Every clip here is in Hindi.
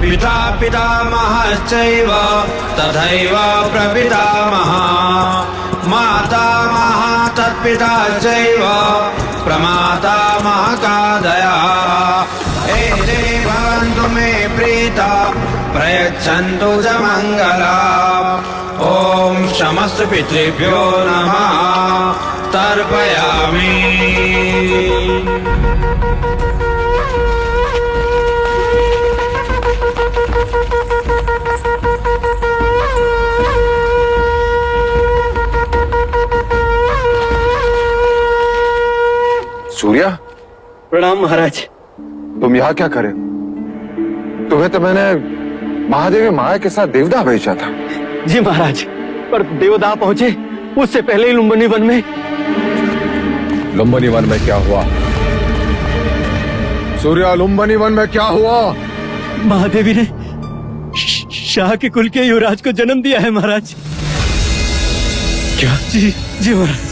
पिता पितामहश्चैव तथैव प्रपितामहः मातामहः तत्पिता चैव प्रमातामहकादयः एते भवन्तु मे प्रीता प्रयच्छन्तु च मङ्गलम्। ॐ समस्त पितृभ्यो नमः तर्पयामि। सूर्या, प्रणाम महाराज। तुम यहाँ क्या करे? तुम्हें तो मैंने महादेवी माया के साथ देवदाह भेजा था। जी महाराज, पर देवदाह पहुंचे उससे पहले ही लुम्बिनी वन में। लुम्बिनी वन में क्या हुआ? सूर्या, लुम्बिनी वन में क्या हुआ? महादेवी ने शाह के कुल के युवराज को जन्म दिया है महाराज। क्या? जी जी महाराज।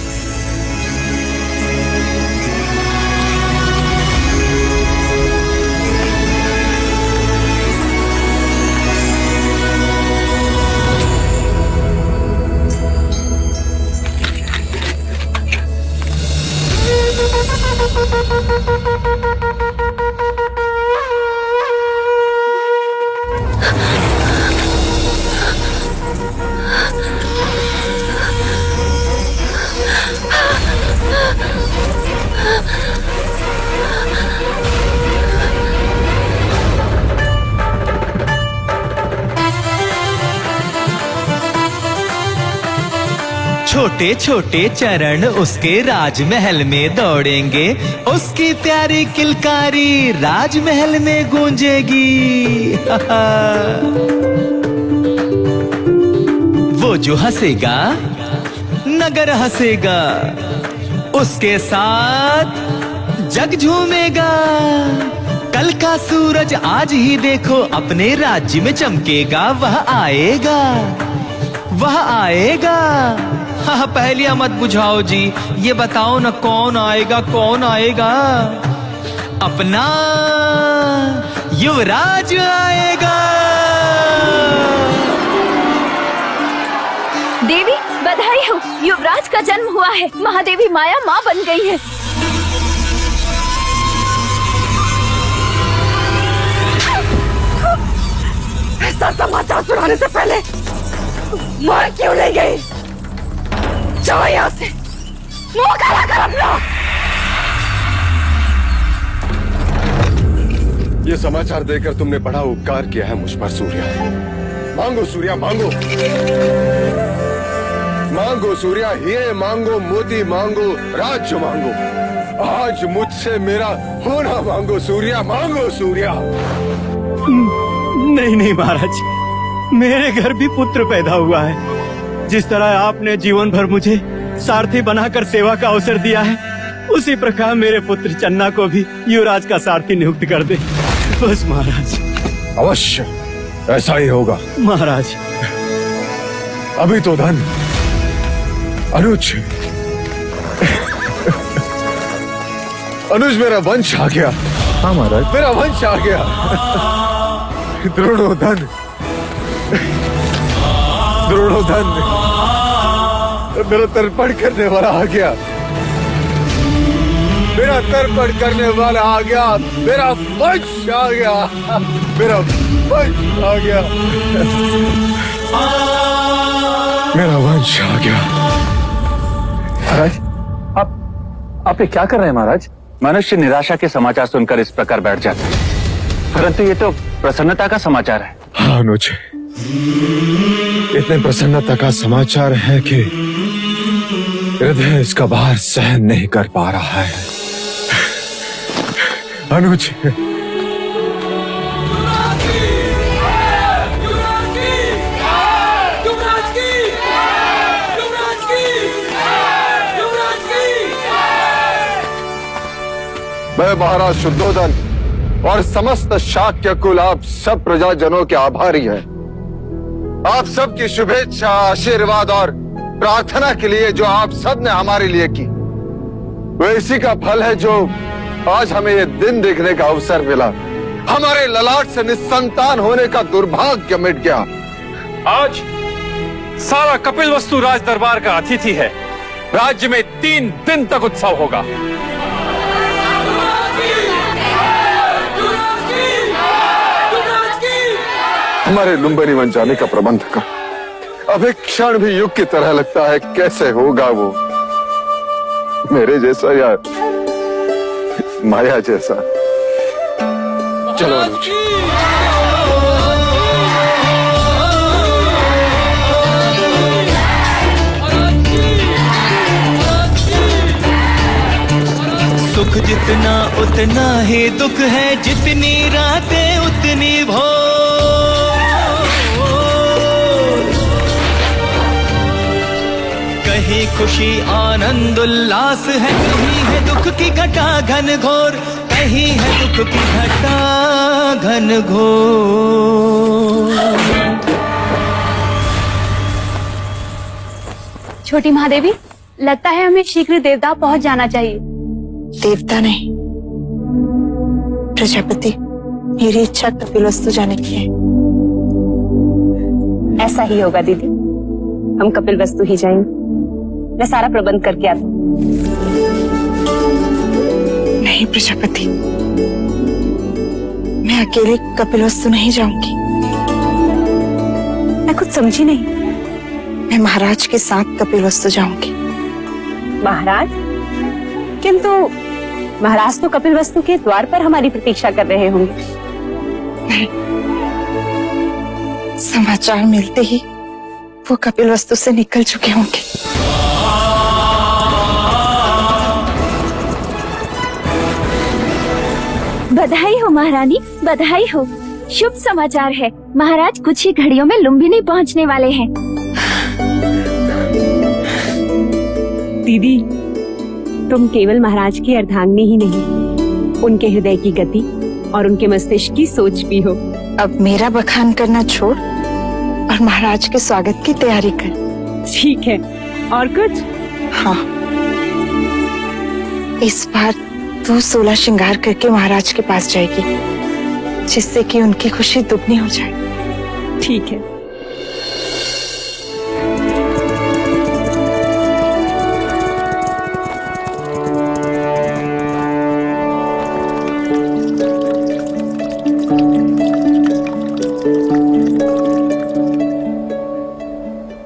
छोटे छोटे चरण उसके राजमहल में दौड़ेंगे, उसकी प्यारी किलकारी राजमहल में गूंजेगी। वो जो हंसेगा नगर हंसेगा, उसके साथ जग झूमेगा। कल का सूरज आज ही देखो अपने राज्य में चमकेगा। वह आएगा, वह आएगा। हाँ, पहलिया मत बुझाओ जी, ये बताओ ना कौन आएगा, कौन आएगा? अपना युवराज आएगा। देवी बधाई हो, युवराज का जन्म हुआ है। महादेवी माया माँ बन गई है। ऐसा समाचार सुनाने से पहले माँ क्यों नहीं गई? जाओ यहाँ से, मुंह काला कर अपना। ये समाचार देकर तुमने बड़ा उपकार किया है मुझ पर सूर्या। मांगो सूर्या, मांगो मांगो सूर्या, हीरे मांगो, मोती मांगो, राज्य मांगो। आज मुझसे मेरा होना मांगो सूर्या, मांगो सूर्या। नहीं नहीं महाराज, मेरे घर भी पुत्र पैदा हुआ है। जिस तरह आपने जीवन भर मुझे सारथी बनाकर सेवा का अवसर दिया है, उसी प्रकार मेरे पुत्र चन्ना को भी युवराज का सारथी नियुक्त कर दे बस महाराज। अवश्य ऐसा ही होगा महाराज। अभी तो धन अनुज अनुज मेरा वंश आ गया। हाँ महाराज, मेरा वंश आ गया। द्रोणोधन, द्रोणोधन मेरा तर्पण करने वाला आ गया। मेरा तर्पण करने वाला आ गया। मेरा वंश आ गया। मेरा वंश आ गया। मेरा वंश आ गया। महाराज, आप ये क्या कर रहे हैं महाराज? मनुष्य निराशा के समाचार सुनकर इस प्रकार बैठ जाता है, परंतु ये तो प्रसन्नता का समाचार है। हाँ अनुज, इतने प्रसन्नता का समाचार है कि हृदय इसका भार सहन नहीं कर पा रहा है। अनुज, मैं महाराज शुद्धोधन और समस्त शाक्य कुल आप सब प्रजाजनों के आभारी हैं। आप सबकी शुभेच्छा, आशीर्वाद और प्रार्थना के लिए जो आप सब ने हमारे लिए की, वो इसी का फल है जो आज हमें ये दिन देखने का अवसर मिला। हमारे ललाट से निस्संतान होने का दुर्भाग्य मिट गया। आज सारा कपिल वस्तु राज दरबार का अतिथि है। राज्य में 3 दिन तक उत्सव होगा। हमारे लुम्बिनी बन जाने का प्रबंध का अब एक क्षण भी युग की तरह लगता है। कैसे होगा वो मेरे जैसा या माया जैसा? चलो अनुज। सुख जितना उतना ही दुख है, जितनी रातें उतनी भोर। कहीं खुशी आनंद उल्लास है, कहीं है दुख की घटा घन घोर, कहीं है दुख की घटा घन घोर। छोटी महादेवी, लगता है हमें शीघ्र देवता पहुंच जाना चाहिए। देवता नहीं, प्रजापति। मेरी इच्छा कपिलवस्तु जाने की है। ऐसा ही होगा दीदी, हम कपिलवस्तु ही जाएंगे। मैं सारा प्रबंध करके आता हूँ। नहीं प्रजापति, मैं अकेले कपिलवस्तु नहीं जाऊंगी। मैं कुछ समझी नहीं। मैं महाराज के साथ कपिलवस्तु जाऊंगी। महाराज? किंतु महाराज तो कपिलवस्तु के द्वार पर हमारी प्रतीक्षा कर रहे होंगे। नहीं, समाचार मिलते ही वो कपिलवस्तु से निकल चुके होंगे। बधाई हो महारानी, बधाई हो। शुभ समाचार है। महाराज कुछ ही घड़ियों में लुम्बिनी पहुंचने वाले हैं। दीदी, तुम केवल महाराज की अर्धांगिनी ही नहीं, उनके हृदय की गति और उनके मस्तिष्क की सोच भी हो। अब मेरा बखान करना छोड़ और महाराज के स्वागत की तैयारी कर। ठीक है, और कुछ? हाँ, इस बार तू 16 श्रृंगार करके महाराज के पास जाएगी, जिससे कि उनकी खुशी दुगनी हो जाए। ठीक है।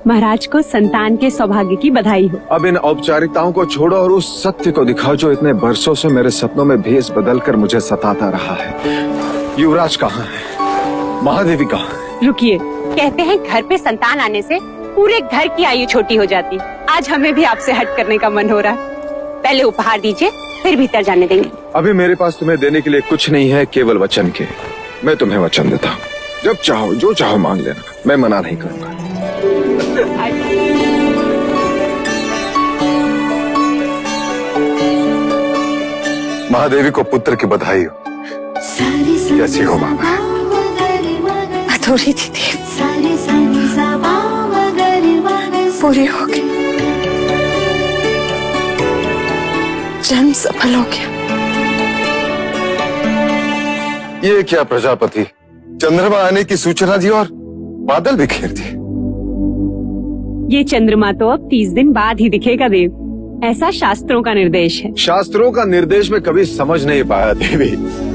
महाराज को संतान के सौभाग्य की बधाई हो। अब इन औपचारिकताओं को छोड़ो और उस सत्य को दिखाओ जो इतने बरसों से मेरे सपनों में भेष बदलकर मुझे सताता रहा है। युवराज कहाँ है? महादेवी कहाँ है? रुकिए, कहते हैं घर पे संतान आने से पूरे घर की आयु छोटी हो जाती। आज हमें भी आपसे हट करने का मन हो रहा है। पहले उपहार दीजिए, फिर भीतर जाने देंगे। अभी मेरे पास तुम्हें देने के लिए कुछ नहीं है, केवल वचन के। मैं तुम्हें वचन देता हूँ, जब चाहो जो चाहो मांग लेना, मैं मना नहीं करूँगा। महादेवी को पुत्र की बधाई हो। कैसी हो मामा? अधूरी थी देव, पूरी हो गई। जन्म सफल हो गया। ये क्या प्रजापति, चंद्रमा आने की सूचना दी और बादल भी घेर दिए। ये चंद्रमा तो अब 30 दिन बाद ही दिखेगा देव, ऐसा शास्त्रों का निर्देश है। शास्त्रों का निर्देश में कभी समझ नहीं पाया देवी,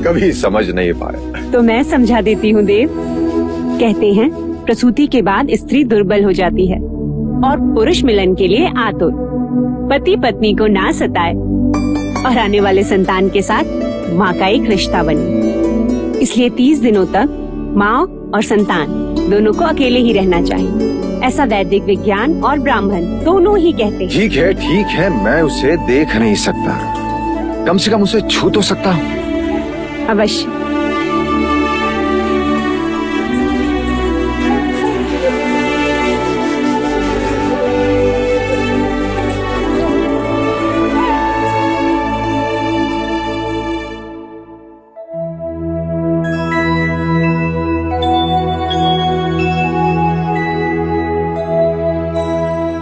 कभी समझ नहीं पाया। तो मैं समझा देती हूँ देव। कहते हैं प्रसूति के बाद स्त्री दुर्बल हो जाती है और पुरुष मिलन के लिए आतुर। पति पत्नी को ना सताए और आने वाले संतान के साथ माँ का एक रिश्ता बने। इसलिए 30 दिनों तक माँ और संतान दोनों को अकेले ही रहना चाहिए। ऐसा वैदिक विज्ञान और ब्राह्मण दोनों ही कहते हैं। ठीक है, मैं उसे देख नहीं सकता, कम से कम उसे छू तो सकता हूँ। अवश्य।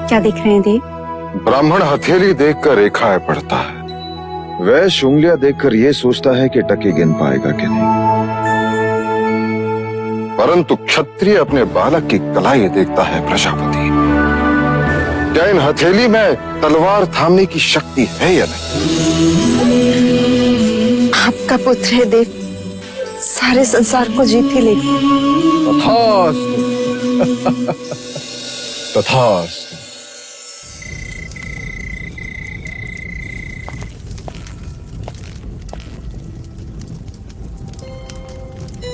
क्या देख रहे हैं देव? ब्राह्मण हथेली देखकर रेखाएं पढ़ता है, वैश्य उंगलियां देखकर ये सोचता है कि टके गिन पाएगा कि नहीं। परंतु क्षत्रिय अपने बालक की कलाई देखता है प्रजापति। क्या इन हथेली में तलवार थामने की शक्ति है या नहीं? आपका पुत्र है देव, सारे संसार को जीत ही लेगा। तथास्तु। तथास्तु।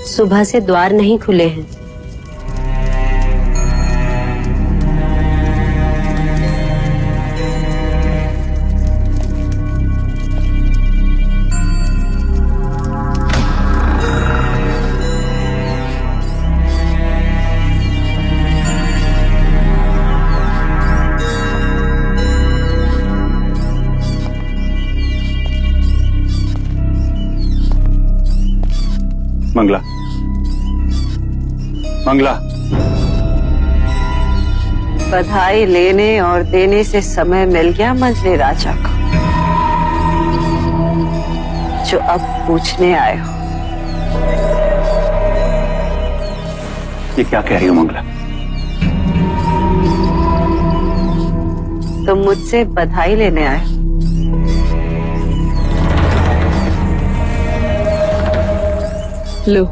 सुबह से द्वार नहीं खुले हैं। मंगला, मंगला, बधाई लेने और देने से समय मिल गया मंझले राजा को, जो अब पूछने आए हो। ये क्या कह रही हो मंगला? तुम मुझसे बधाई लेने आए हो। लो,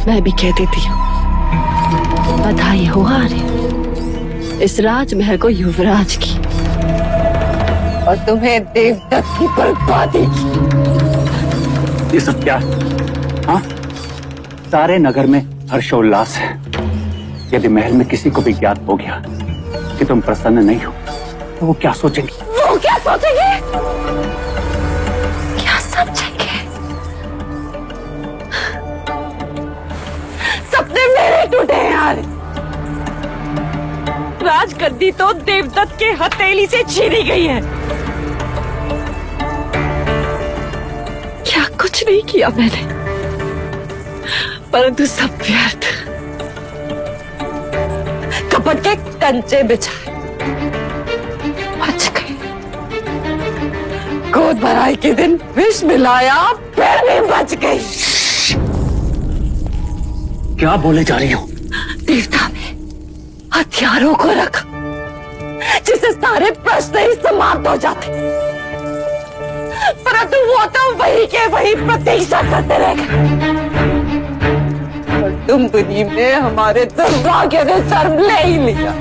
मैं भी कह देती हूँ, बधाई हो आर्य, इस राजमहल को युवराज की और तुम्हें देवदत्त की बर्बादी की। ये सब क्या? हाँ, सारे नगर में हर्षोल्लास है। यदि महल में किसी को भी ज्ञात हो गया कि तुम प्रसन्न नहीं हो, तो वो क्या सोचेंगे? वो क्या सोचेंगे? क्या समझेंगे? सपने मेरे टूटे हैं यार। राजगद्दी तो देवदत्त के हथेली से छीनी गई है। क्या कुछ नहीं किया मैंने, परंतु सब व्यर्थ। कपट के कंचे बिछाए, बच गए। गोद भराई के दिन विष मिलाया, फिर भी बच गई। क्या बोले जा रही हो? देवता में हथियारों को रखा, जिससे सारे प्रश्न ही समाप्त हो जाते, परंतु वो तो वही के वही प्रतीक्षा करते रह गए। और तुम दुनिया में हमारे दुर्भाग्य ने जन्म ले ही लिया।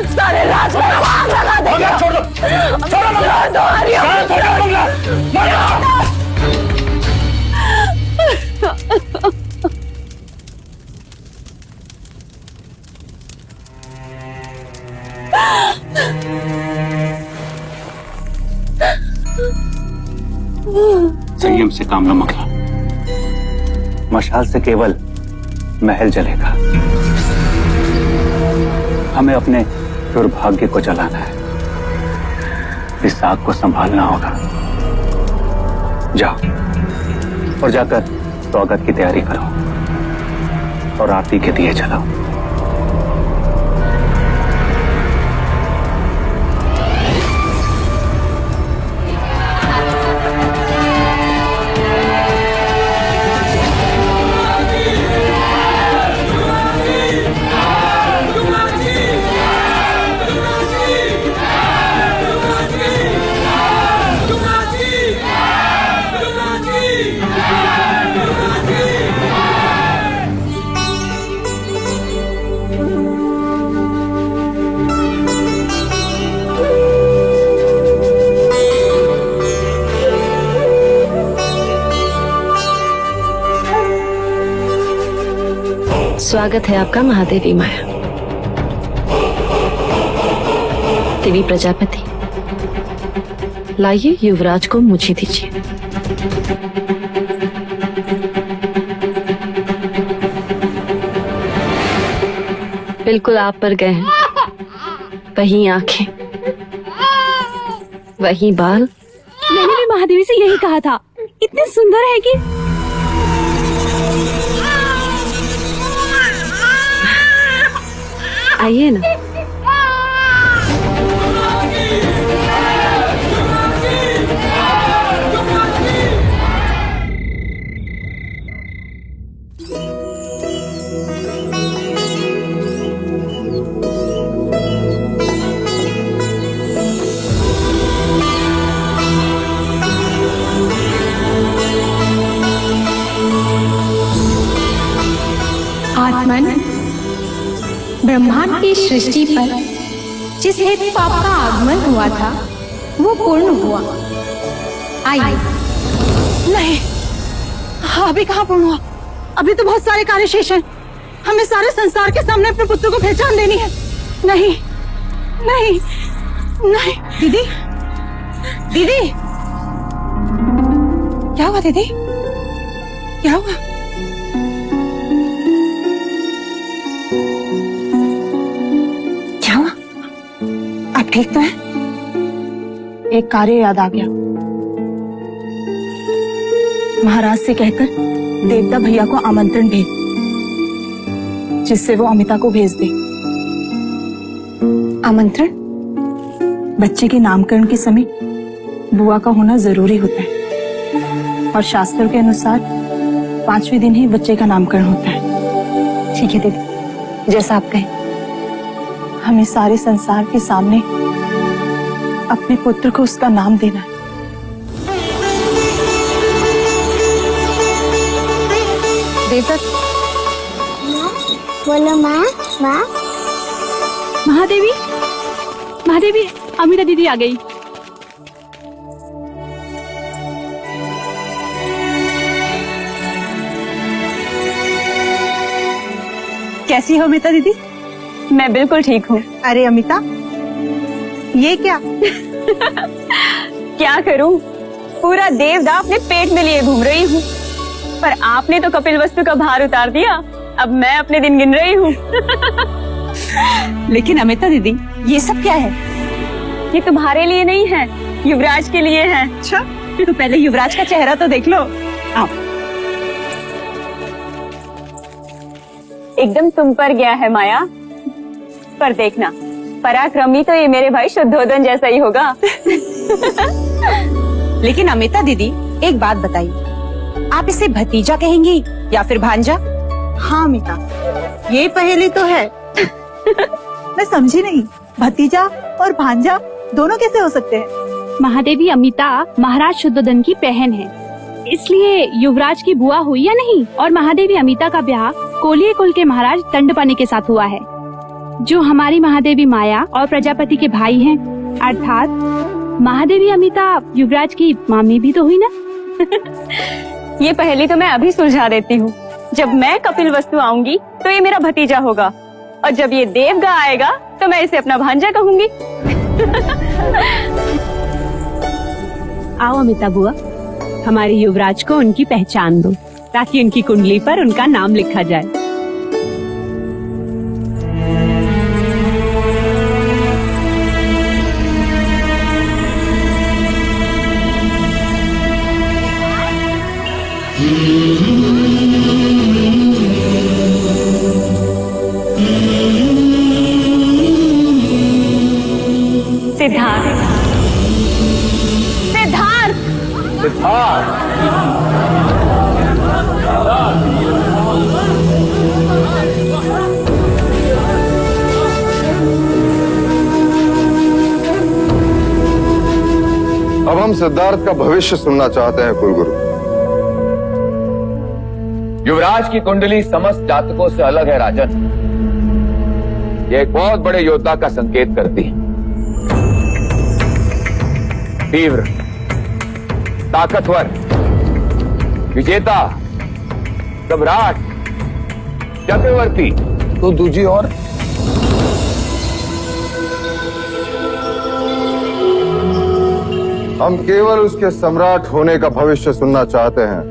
सारे राज में आग लगा देंगे। छोड़ दो, छोड़ो संयम से काम न मंगला, मशाल से केवल महल जलेगा। हमें अपने दुर्भाग्य को जलाना है, इस आग को संभालना होगा। जाओ और जाकर स्वागत की तैयारी करो और आरती के दिए जलाओ। स्वागत है आपका महादेवी माया। देवी प्रजापति, लाइए युवराज को मुझे दीजिए। बिल्कुल आप पर गए हैं, वही आंखें, वही बाल। मैंने भी महादेवी से यही कहा था, इतने सुंदर है कि। आइए ना। ब्रह्मांड की सृष्टि पर जिस हेतु पाप का आगमन हुआ था वो पूर्ण हुआ। आइए। नहीं, अभी कहाँ पूर्ण हुआ? अभी तो बहुत सारे कार्य शेष हैं। हमें सारे संसार के सामने अपने पुत्र को पहचान देनी है। नहीं नहीं नहीं। दीदी, दीदी, क्या हुआ दीदी? क्या हुआ? क्या हुआ? आप ठीक तो हैं? एक कार्य याद आ गया। महाराज से कहकर देवता भैया को आमंत्रण भेज, जिससे वो अमिता को भेज दे। आमंत्रण? बच्चे के नामकरण के समय बुआ का होना जरूरी होता है और शास्त्रों के अनुसार 5वें दिन ही बच्चे का नामकरण होता है। ठीक है दीदी, जैसा आप कहें। हमें सारे संसार के सामने अपने पुत्र को उसका नाम देना है। देवता, बोलो माँ। माँ, महादेवी, महादेवी, अमिता दीदी आ गई। कैसी हो अमिता दीदी? मैं बिल्कुल ठीक हूँ। अरे अमिता, ये क्या? क्या करूँ, पूरा देवदा अपने पेट में लिए घूम रही हूँ, पर आपने तो कपिल वस्तु का भार उतार दिया। अब मैं अपने दिन गिन रही हूँ। लेकिन अमिता दीदी, ये सब क्या है? ये तुम्हारे लिए नहीं है, युवराज के लिए है। अच्छा, तो पहले युवराज का चेहरा तो देख लो। आओ। एकदम तुम पर गया है माया, पर देखना पराक्रमी तो ये मेरे भाई शुद्धोदन जैसा ही होगा। लेकिन अमिता दीदी, एक बात बताइए, आप इसे भतीजा कहेंगी या फिर भांजा? हाँ अमिता, ये पहेली तो है। मैं समझी नहीं, भतीजा और भांजा दोनों कैसे हो सकते हैं? महादेवी अमिता महाराज शुद्धोदन की बहन है, इसलिए युवराज की बुआ हुई या नहीं। और महादेवी अमिता का ब्याह कोलिये कुल के महाराज दंडपानी के साथ हुआ है, जो हमारी महादेवी माया और प्रजापति के भाई हैं। अर्थात महादेवी अमिता युवराज की मामी भी तो हुई ना। ये पहेली तो मैं अभी सुलझा देती हूँ। जब मैं कपिल वस्तु आऊंगी तो ये मेरा भतीजा होगा, और जब ये देवगा आएगा तो मैं इसे अपना भांजा कहूंगी। आओ अमिता बुआ, हमारे युवराज को उनकी पहचान दो, ताकि उनकी कुंडली पर उनका नाम लिखा जाए। सिद्धार्थ, सिद्धार्थ, सिद्धार्थ, अब हम सिद्धार्थ का भविष्य सुनना चाहते हैं कुलगुरु। युवराज की कुंडली समस्त जातकों से अलग है राजन। यह एक बहुत बड़े योद्धा का संकेत करती है। तीव्र, ताकतवर, विजेता, सम्राट, चक्रवर्ती, तो दूजी और हम केवल उसके सम्राट होने का भविष्य सुनना चाहते हैं।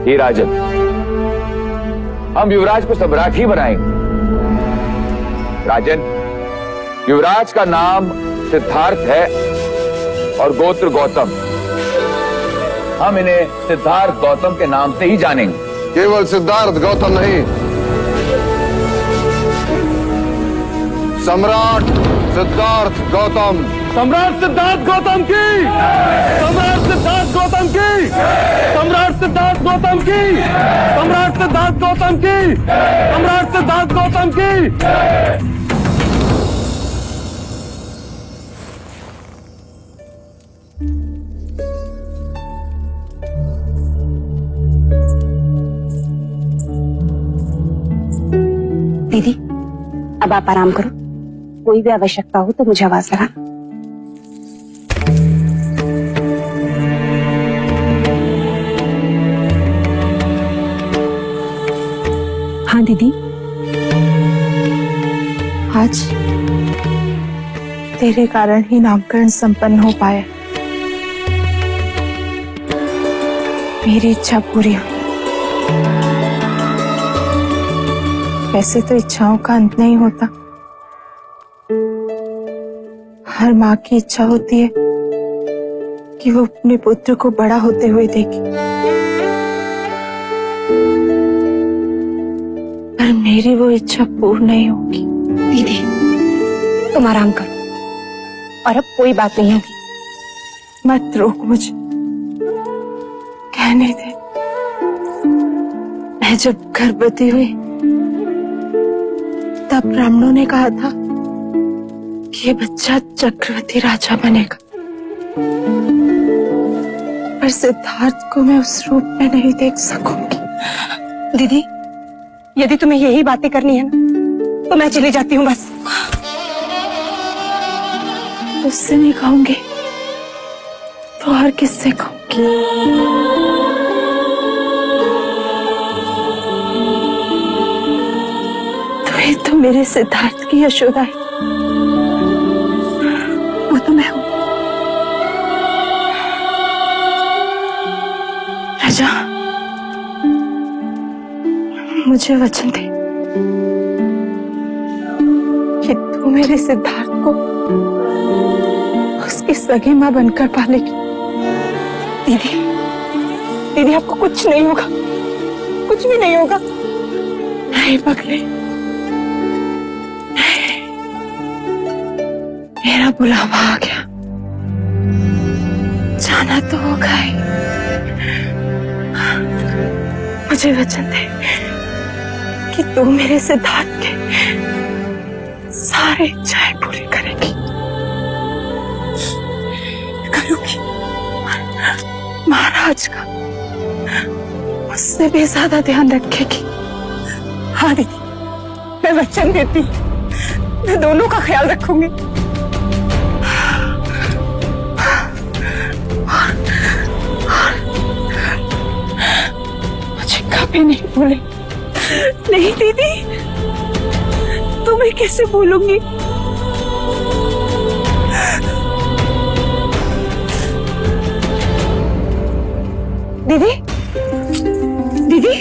हे राजन, हम युवराज को सम्राट ही बनाएंगे। राजन, युवराज का नाम सिद्धार्थ है और गोत्र गौतम। हम इन्हें सिद्धार्थ गौतम के नाम से ही जानेंगे। केवल सिद्धार्थ गौतम नहीं, सम्राट सिद्धार्थ गौतम। सम्राट सिद्धार्थ गौतम की, सम्राट सिद्धार्थ गौतम की, सम्राट सिद्धार्थ गौतम की, सम्राट सिद्धार्थ गौतम की, सम्राट सिद्धार्थ गौतम की। दीदी, अब आप आराम करो, कोई भी आवश्यकता हो तो मुझे आवाज लगा। हाँ दीदी। आज तेरे कारण ही नामकरण संपन्न हो पाया। मेरी इच्छा पूरी हुई। वैसे तो इच्छाओं का अंत नहीं होता। हर माँ की इच्छा होती है कि वो अपने पुत्र को बड़ा होते हुए देखे, पर मेरी वो इच्छा पूर्ण नहीं होगी। दीदी तुम आराम करो और अब कोई बात नहीं होगी। मत रोक मुझे, कहने दे। मैं जब गर्भवती हुई तब ब्राह्मणों ने कहा था कि ये बच्चा चक्रवर्ती राजा बनेगा, पर सिद्धार्थ को मैं उस रूप में नहीं देख सकूंगी। दीदी यदि तुम्हें यही बातें करनी है ना तो मैं चली जाती हूँ बस। उससे नहीं कहूंगी तो और किससे कहूंगी? तुम्हें तो मेरे सिद्धार्थ की यशोदा है, वो तो मैं हूं। राजा मुझे वचन दे कि तू मेरे सिद्धार्थ को उसकी सगी मां बनकर पालेगी। दीदी दीदी आपको कुछ नहीं होगा, कुछ भी नहीं होगा। नहीं पगले, मेरा बुलावा आ गया, जाना तो होगा ही। मुझे वचन दे कि तू मेरे सिद्धार्थ के सारे इच्छाएं पूरी करेगी। करूंगी। महाराज का मुझसे भी ज्यादा ध्यान रखेगी। हाँ दीदी मैं वचन देती हूँ, मैं दोनों का ख्याल रखूंगी। मुझे कभी नहीं भूले। नहीं दीदी तुम्हें कैसे भूलूंगी? दीदी दीदी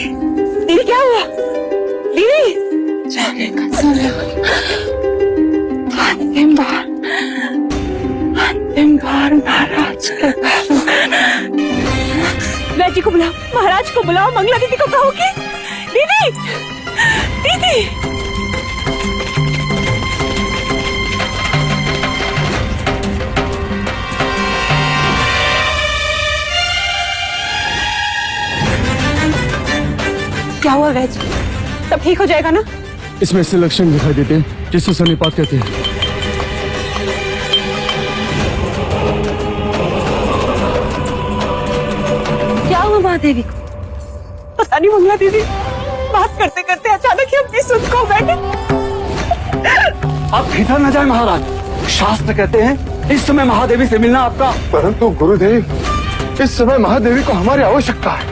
दीदी क्या हुआ? दीदी जाने का समय अंतिम बार महाराज के वैद्य को बुलाओ, महाराज को बुलाओ, मंगला दीदी को कहो कि दीदी दीदी। क्या हुआ वैद्य, सब ठीक हो जाएगा ना? इसमें ऐसे लक्षण दिखाई देते हैं जिसे सन्निपात कहते हैं। क्या हुआ महादेवी को? पता नहीं मंगला दीदी बात करते करते अचानक ही अपनी सुध खो बैठे। आप भीतर न जाए महाराज, शास्त्र कहते हैं इस समय महादेवी से मिलना आपका। परंतु गुरुदेव, इस समय महादेवी को हमारी आवश्यकता है।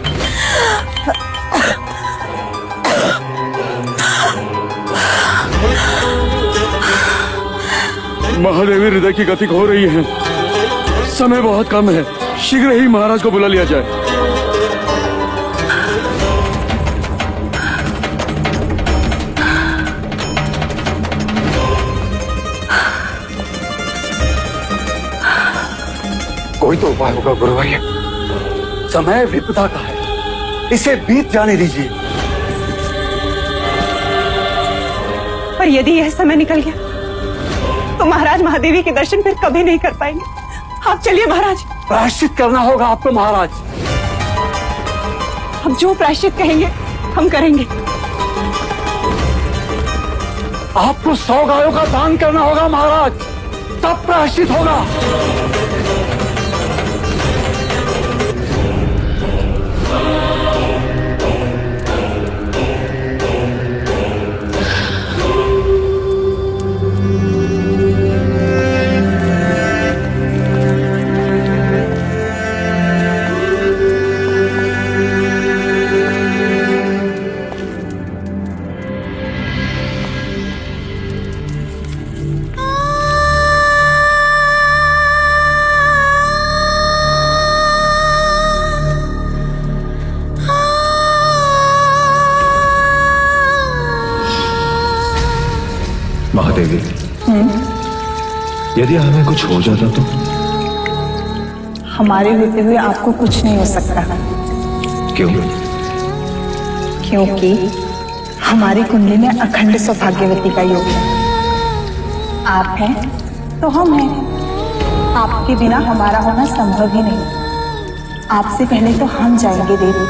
महादेवी हृदय की गति हो रही है, समय बहुत कम है, शीघ्र ही महाराज को बुला लिया जाए। कोई तो उपाय होगा गुरुवर्य। समय विपदा का है, इसे बीत जाने दीजिए। पर यदि यह समय निकल गया तो महाराज महादेवी के दर्शन फिर कभी नहीं कर पाएंगे। आप चलिए महाराज। प्रायश्चित करना होगा आपको महाराज। हम जो प्रायश्चित कहेंगे हम करेंगे। आपको 100 गायों का दान करना होगा महाराज, तब प्रायश्चित होगा। यदि हमें कुछ हो जाता तो? हमारे होते हुए आपको कुछ नहीं हो सकता। क्यों? क्योंकि हमारी कुंडली में अखंड सौभाग्यवती का योग है। आप हैं तो हम हैं। आपके बिना हमारा होना संभव ही नहीं। आपसे पहले तो हम जाएंगे देवी।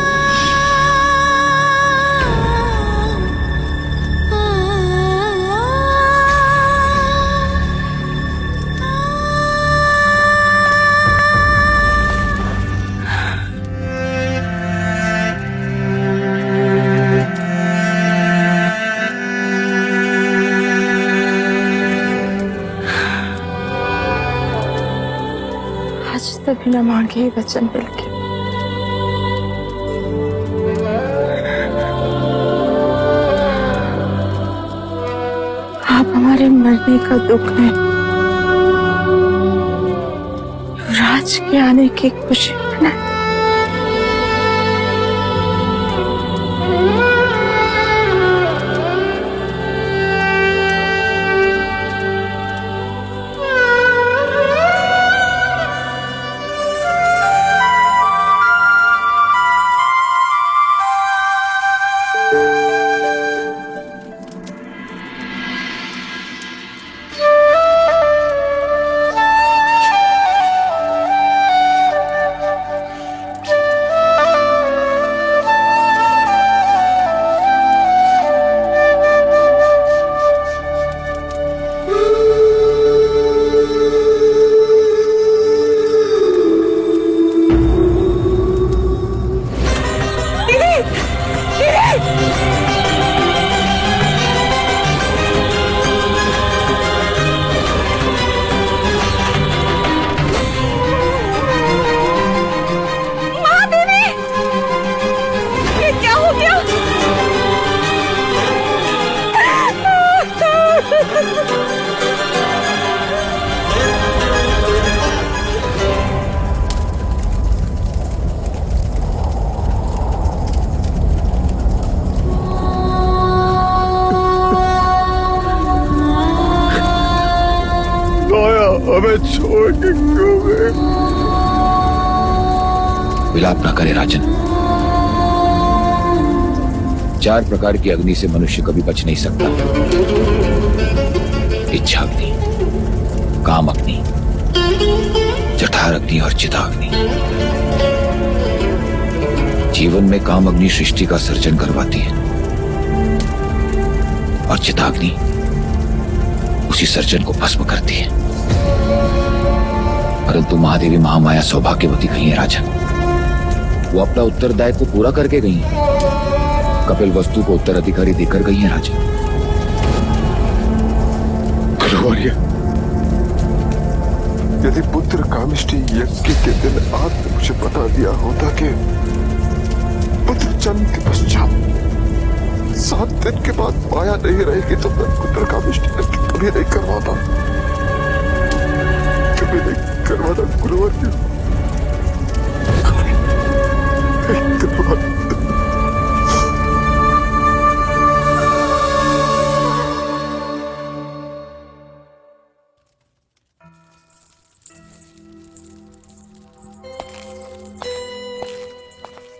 आज तक बिना मांगे वचन मिल के आप हमारे मरने का दुख है, युवराज के आने की खुशी मनाए। हमें छोड़ के क्यों गए? विलाप न करे राजन। 4 प्रकार की अग्नि से मनुष्य कभी बच नहीं सकता। इच्छा अग्नि, काम अग्नि, जठर अग्नि और चिताग्नि। जीवन में काम अग्नि सृष्टि का सर्जन करवाती है और चिताग्नि उसी सर्जन को भस्म करती है। परंतु महादेवी महामाया सौभाग्यवती गई है राजन। वो अपना उत्तरदायित्व पूरा करके गई है। कपिल वस्तु को उत्तराधिकारी देकर गई है राजन। गुरुवर्य, यदि पुत्र कामिष्ठी यज्ञ के दिन आपने मुझे बता दिया होता कि पुत्र जन्म के पश्चात 7 दिन के बाद माया नहीं रहेगी तो मैं पुत्र कामिष्ठी यज्ञ कभी नहीं करवाता। कभी नहीं करवाता गुरुवर्य।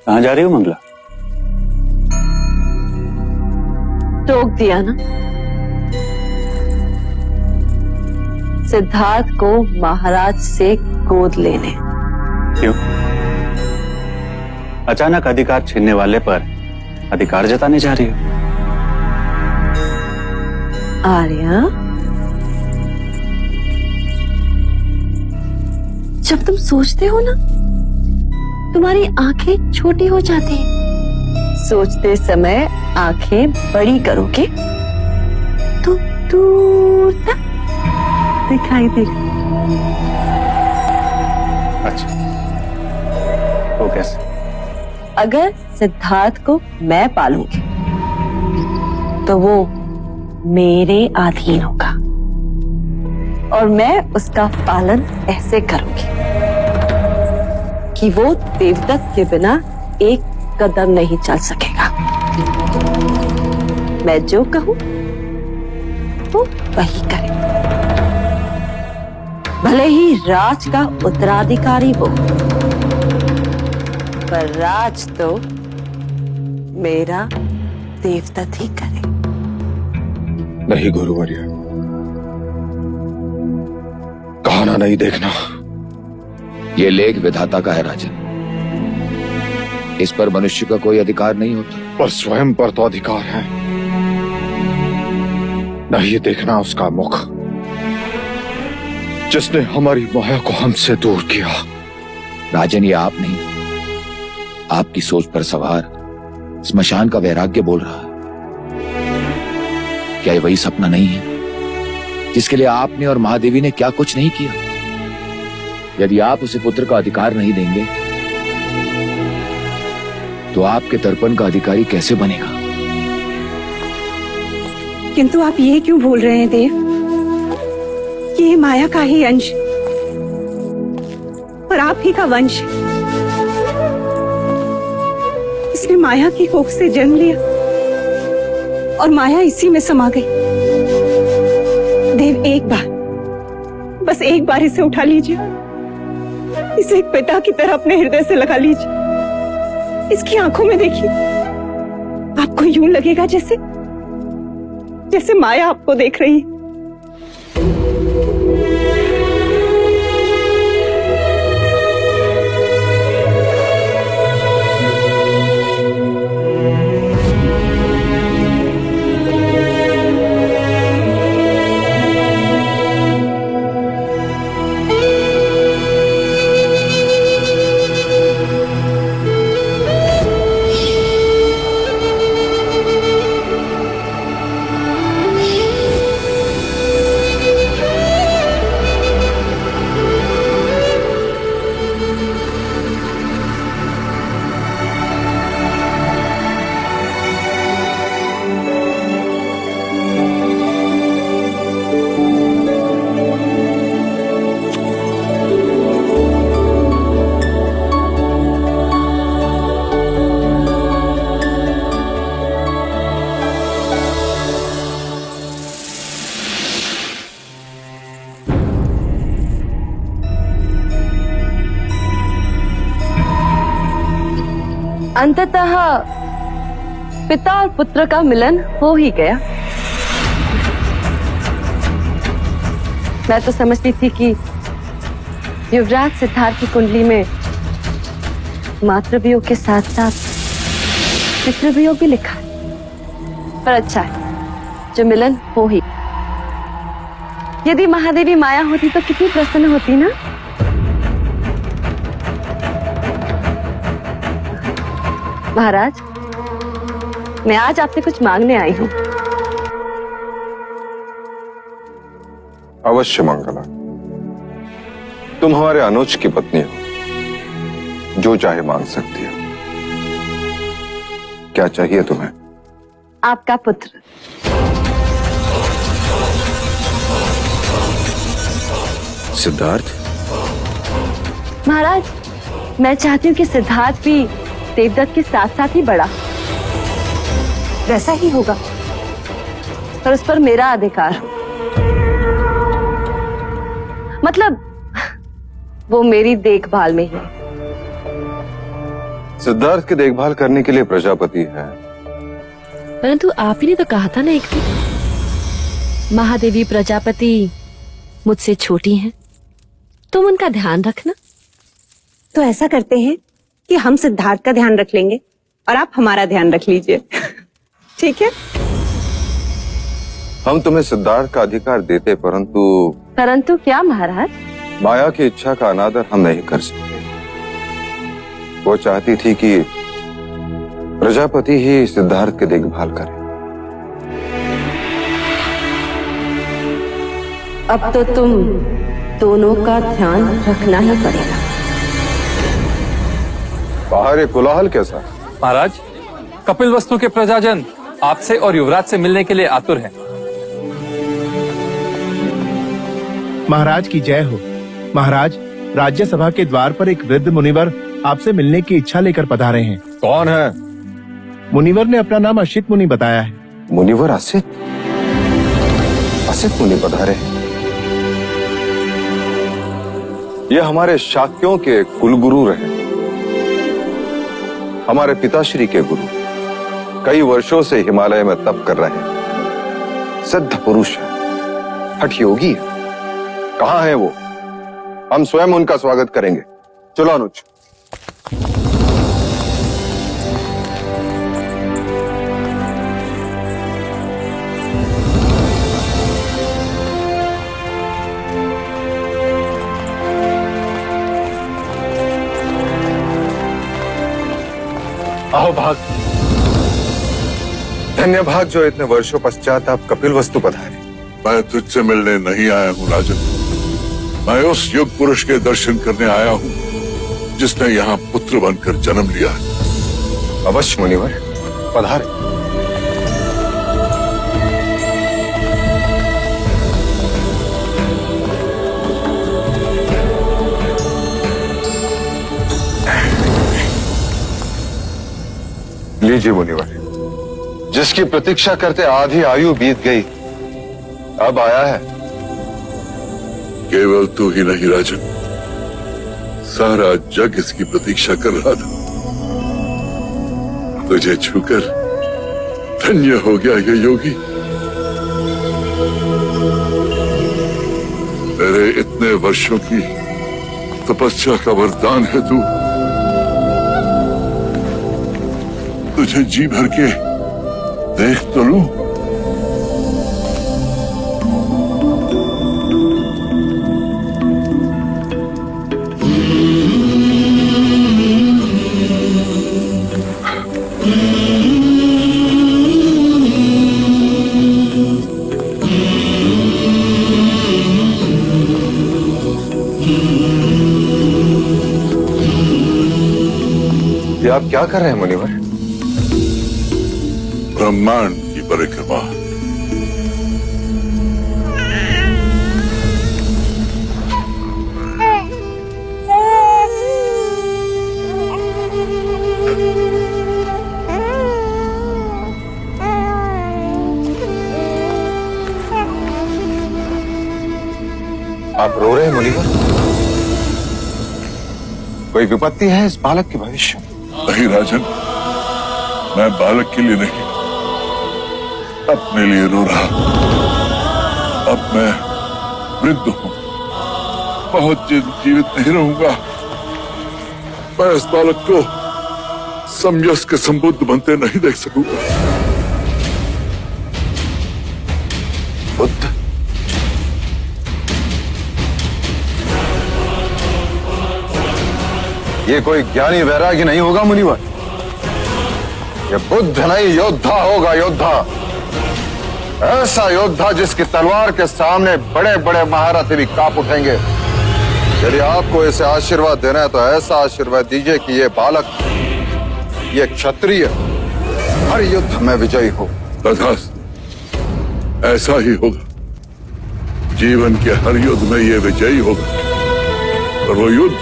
कहाँ जा रही हो मंगला? रोक दिया ना। सिद्धार्थ को महाराज से गोद लेने। क्यों? अचानक अधिकार छीनने वाले पर अधिकार जताने जा रही हो? आर्या, जब तुम सोचते हो ना, तुम्हारी आंखें छोटी हो जाती हैं। सोचते समय आंखें बड़ी करोगे तो दूर तक दिखाई देगा। अच्छा, वो कैसे? अगर सिद्धार्थ को मैं पालूंगी तो वो मेरे अधीन होगा और मैं उसका पालन ऐसे करूंगी कि वो देवदत्त के बिना एक कदम नहीं चल सकेगा। मैं जो कहूं वो वही करे। भले ही राज का उत्तराधिकारी हो, पर राज तो मेरा देवदत्त ही करे। नहीं गुरुवर्य, कहाना नहीं देखना। ये लेख विधाता का है राजन, इस पर मनुष्य का कोई अधिकार नहीं होता। पर स्वयं पर तो अधिकार है। नहीं देखना उसका मुख, जिसने हमारी माया को हमसे दूर किया। राजन, ये आप नहीं, आपकी सोच पर सवार स्मशान का वैराग्य बोल रहा है। क्या ये वही सपना नहीं है जिसके लिए आपने और महादेवी ने क्या कुछ नहीं किया? यदि आप उसे पुत्र का अधिकार नहीं देंगे तो आपके तर्पण का अधिकारी कैसे बनेगा? किंतु आप ये क्यों बोल रहे हैं देव कि ये माया का ही अंश और आप ही का वंश? इसने माया की कोख से जन्म लिया और माया इसी में समा गई। देव, एक बार, बस एक बार इसे उठा लीजिए, इसे एक पिता की तरह अपने हृदय से लगा लीजिए। इसकी आंखों में देखिए, आपको यूं लगेगा जैसे जैसे माया आपको देख रही है। अंततः पिता और पुत्र का मिलन हो ही गया। मैं तो समझती थी कि युवराज सिद्धार्थ की कुंडली में मातृवियोग के साथ साथ पितृवियोग भी लिखा है। पर अच्छा है जो मिलन हो ही। यदि महादेवी माया होती तो कितनी प्रसन्न होती ना। महाराज, मैं आज आपसे कुछ मांगने आई हूँ। अवश्य मंगला, तुम हमारे अनुज की पत्नी हो, जो चाहे मांग सकती हो। क्या चाहिए तुम्हें? आपका पुत्र। सिद्धार्थ? महाराज, मैं चाहती हूँ कि सिद्धार्थ भी देवदत्त के साथ साथ ही बढ़ा। वैसा ही होगा, पर उस पर मेरा अधिकार हो। मतलब वो मेरी देखभाल में ही। सिद्धार्थ की देखभाल करने के लिए प्रजापति है। परंतु आप ही ने तो कहा था ना एक दिन, महादेवी प्रजापति मुझसे छोटी हैं, तुम उनका ध्यान रखना। तो ऐसा करते हैं कि हम सिद्धार्थ का ध्यान रख लेंगे और आप हमारा ध्यान रख लीजिए। ठीक है? हम तुम्हें सिद्धार्थ का अधिकार देते, परंतु क्या महाराज? माया की इच्छा का अनादर हम नहीं कर सकते। वो चाहती थी कि प्रजापति ही सिद्धार्थ की देखभाल करे। अब तो तुम दोनों का ध्यान रखना ही पड़ेगा। बाहर ये कोलाहल कैसा? महाराज, कपिल वस्तु के प्रजाजन आपसे और युवराज से मिलने के लिए आतुर हैं। महाराज की जय हो। महाराज, राज्यसभा के द्वार पर एक वृद्ध मुनिवर आपसे मिलने की इच्छा लेकर पधारे हैं। कौन है? मुनिवर ने अपना नाम असित मुनि बताया है। मुनिवर असित? असित मुनि पधारे। ये हमारे शाक्यों के कुलगुरु रहे, हमारे पिताश्री के गुरु, कई वर्षों से हिमालय में तप कर रहे हैं, सिद्ध पुरुष है, हठ योगी है। कहां है वो? हम स्वयं उनका स्वागत करेंगे। चलो अनुज। आओ भाग। धन्य भाग जो इतने वर्षों पश्चात आप कपिल वस्तु पधारे। मैं तुझसे मिलने नहीं आया हूँ राजन, मैं उस युग पुरुष के दर्शन करने आया हूँ जिसने यहाँ पुत्र बनकर जन्म लिया। अवश्य मुनिवर, पधारे। लीजिए मुनिवर, जिसकी प्रतीक्षा करते आधी आयु बीत गई, अब आया है। केवल तू ही नहीं राजन, सारा जग इसकी प्रतीक्षा कर रहा था। तुझे छूकर धन्य हो गया ये योगी। मेरे इतने वर्षों की तपस्या का वरदान है तू। तुझे जी भर के देख तो लूं। ये आप क्या कर रहे हैं मुनिवर? ब्रह्मांड की परिक्रमा। आप रो रहे हैं मुनिवर? कोई विपत्ति है इस बालक के भविष्य में? नहीं राजन, मैं बालक के लिए नहीं, अपने लिए रो रहा। अब मैं वृद्ध हूं, बहुत जीवित नहीं रहूंगा। मैं इस बालक को समयस्क के संबुद्ध बनते नहीं देख सकूंगा। बुद्ध? ये कोई ज्ञानी वैरागी नहीं होगा मुनिवर, ये बुद्ध नहीं योद्धा होगा, योद्धा। ऐसा योद्धा जिसकी तलवार के सामने बड़े बड़े महारथी भी कांप उठेंगे। यदि आपको इसे आशीर्वाद देना है तो ऐसा आशीर्वाद दीजिए कि ये बालक, ये क्षत्रिय हर युद्ध में विजयी हो। तथास्तु, ऐसा ही होगा। जीवन के हर युद्ध में ये विजयी होगा, और वो युद्ध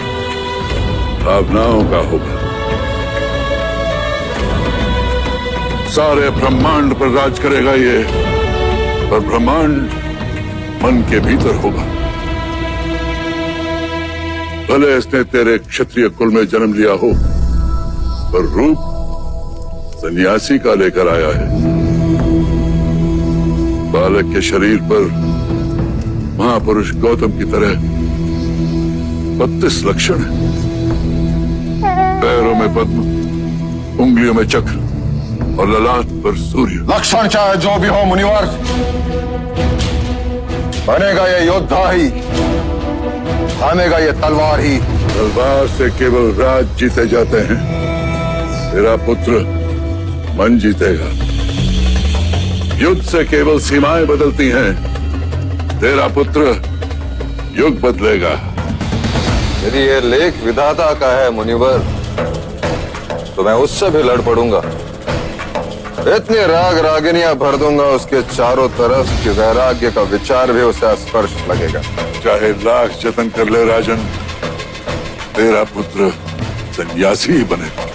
भावनाओं का होगा। सारे ब्रह्मांड पर राज करेगा ये, और ब्रह्मांड मन के भीतर होगा। भले इसने तेरे क्षत्रिय कुल में जन्म लिया हो, पर रूप सन्यासी का लेकर आया है। बालक के शरीर पर महापुरुष गौतम की तरह 32 लक्षण है। पैरों में पद्म, उंगलियों में चक्र और ललाट पर सूर्य। लक्षण चाहे जो भी हो मुनिवर, बनेगा ये योद्धा ही, थामेगा ये तलवार ही। तलवार से केवल राज जीते जाते हैं, तेरा पुत्र मन जीतेगा। युद्ध से केवल सीमाएं बदलती हैं, तेरा पुत्र युग बदलेगा। यदि ये लेख विधाता का है मुनिवर, तो मैं उससे भी लड़ पड़ूंगा। इतनी राग रागिनियां भर दूंगा उसके चारों तरफ कि वैराग्य का विचार भी उसे स्पर्श लगेगा। चाहे लाख जतन कर ले राजन, तेरा पुत्र सन्यासी ही बनेगा।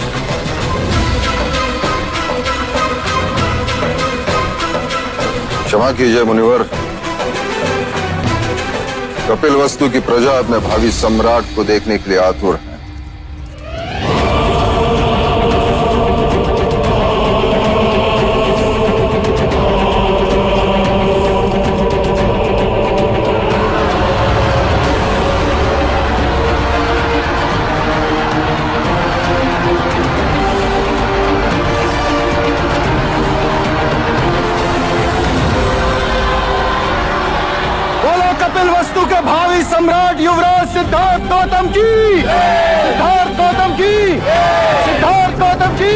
क्षमा कीजिए मुनिवर, कपिलवस्तु की प्रजा अपने भावी सम्राट को देखने के लिए आतुर है। कपिलवस्तु के भावी सम्राट युवराज सिद्धार्थ गौतम की, सिद्धार्थ गौतम की, सिद्धार्थ गौतम की,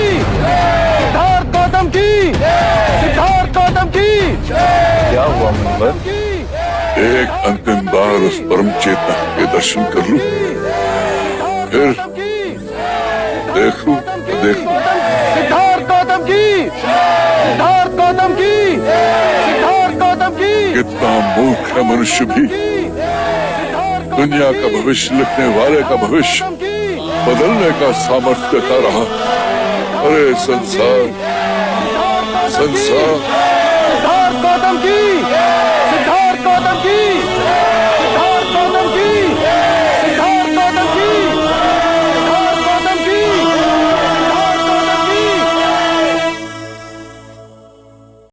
सिद्धार्थ गौतम की, सिद्धार्थ गौतम की। क्या हुआ मुनिवर? एक अंतिम बार उस परम चेतन के दर्शन कर लूं, फिर देख लूं। सिद्धार्थ गौतम की, सिद्धार्थ गौतम की, सिद्धार्थ गौतम की। कितना मूर्ख है मनुष्य भी, दुनिया का भविष्य लिखने वाले का भविष्य बदलने का सामर्थ्य देता रहा। अरे संसार, संसार। सिद्धार्थ गौतम की,